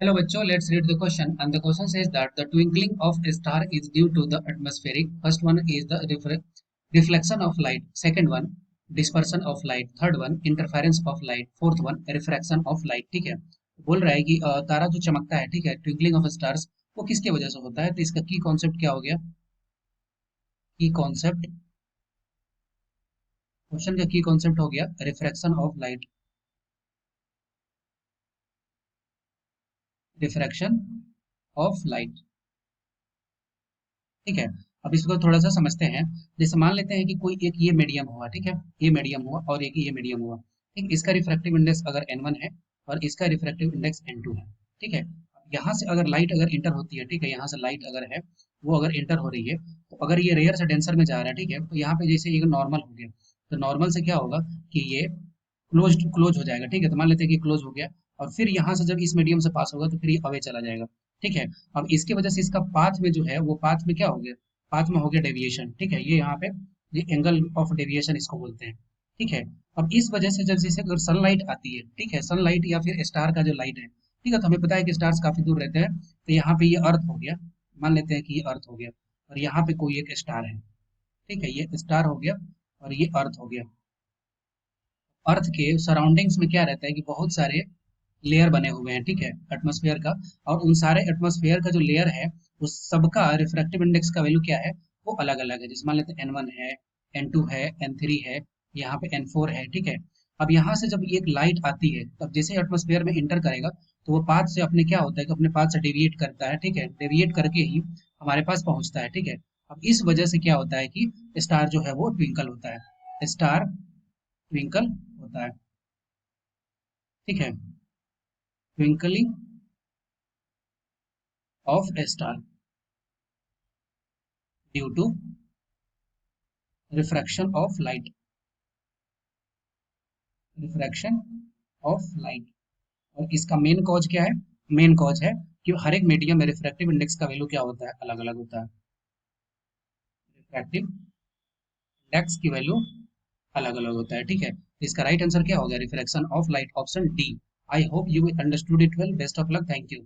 Hello बच्चों, let's read the question. And the question says that the twinkling of a star is due to the atmospheric. First one is the reflection of light. Second one, dispersion of light. Third one, interference of light. Fourth one, refraction of light. ठीक है, बोल रहा है कि तारा जो चमकता है, ठीक है, ट्विंकलिंग ऑफ स्टार्स, वो किसके वजह से होता है? तो इसका की कॉन्सेप्ट क्या हो गया? की कॉन्सेप्ट, क्वेश्चन का की कॉन्सेप्ट हो गया refraction of light, refraction of light. ठीक है, अब इसको थोड़ा सा समझते हैं। जैसे मान लेते हैं कि कोई एक ये मीडियम हुआ, ठीक है, ये मीडियम हुआ और एक ये मीडियम हुआ। ठीक, इसका रिफ्रैक्टिव इंडेक्स अगर n1 है और इसका रिफ्रैक्टिव इंडेक्स n2 है। ठीक है, यहाँ से अगर लाइट अगर इंटर होती है, ठीक है, यहाँ से लाइट अगर है, वो अगर इंटर हो रही है, तो अगर ये रेयर से डेंसर में जा रहा है, ठीक है, तो यहाँ पे जैसे ये नॉर्मल हो गया, तो नॉर्मल से क्या होगा कि ये क्लोज हो जाएगा। ठीक है, तो मान लेते हैं कि क्लोज हो गया, और फिर यहाँ से जब इस मीडियम से पास होगा तो फिर ये अवे चला जाएगा। ठीक है, अब इसकी वजह से इसका पाथ में जो है वो पाथ में क्या हो गया, पाथ में हो गया डेविएशन। ठीक है, ये यहाँ पे ये एंगल ऑफ डेविएशन इसको बोलते हैं। ठीक है, अब इस वजह से जब जैसे अगर सनलाइट आती है, ठीक है, सनलाइट या फिर स्टार का जो लाइट है, ठीक है, तो हमें पता है कि स्टार्स काफी दूर रहते हैं, तो यहाँ पे ये अर्थ हो गया, मान लेते हैं कि ये अर्थ हो गया, और यहाँ पे कोई एक स्टार है। ठीक है, ये स्टार हो गया और ये अर्थ हो गया। अर्थ के सराउंडिंग्स में क्या रहता है कि बहुत सारे लेयर बने हुए हैं, ठीक है, एटमॉस्फेयर का, और उन सारे एटमॉस्फेयर का जो लेयर है, उस सबका रिफ्रैक्टिव इंडेक्स का वैल्यू क्या है, वो अलग अलग है। जैसे मान लेते हैं n1 है, n2 है, n3 है, यहाँ पे n4 है। ठीक है, अब यहाँ से जब एक लाइट आती है, तब जैसे एटमॉस्फेयर में इंटर करेगा, तो वो पाथ से अपने क्या होता है कि अपने पाथ से डेविएट करता है। ठीक है, डेविएट करके ही हमारे पास पहुंचता है। ठीक है, अब इस वजह से क्या होता है कि स्टार जो है वो ट्विंकल होता है, स्टार ट्विंकल होता है। ठीक है, twinkling of a star due to refraction of light, refraction of light. और इसका मेन कॉज क्या है? मेन कॉज है कि हर एक मीडियम में रिफ्रैक्टिव इंडेक्स का वैल्यू क्या होता है, अलग अलग होता है। रिफ्रैक्टिव इंडेक्स की वैल्यू अलग अलग होता है। ठीक है, इसका राइट आंसर क्या हो गया? Refraction of light, option D. I hope you understood it well. Best of luck, thank you.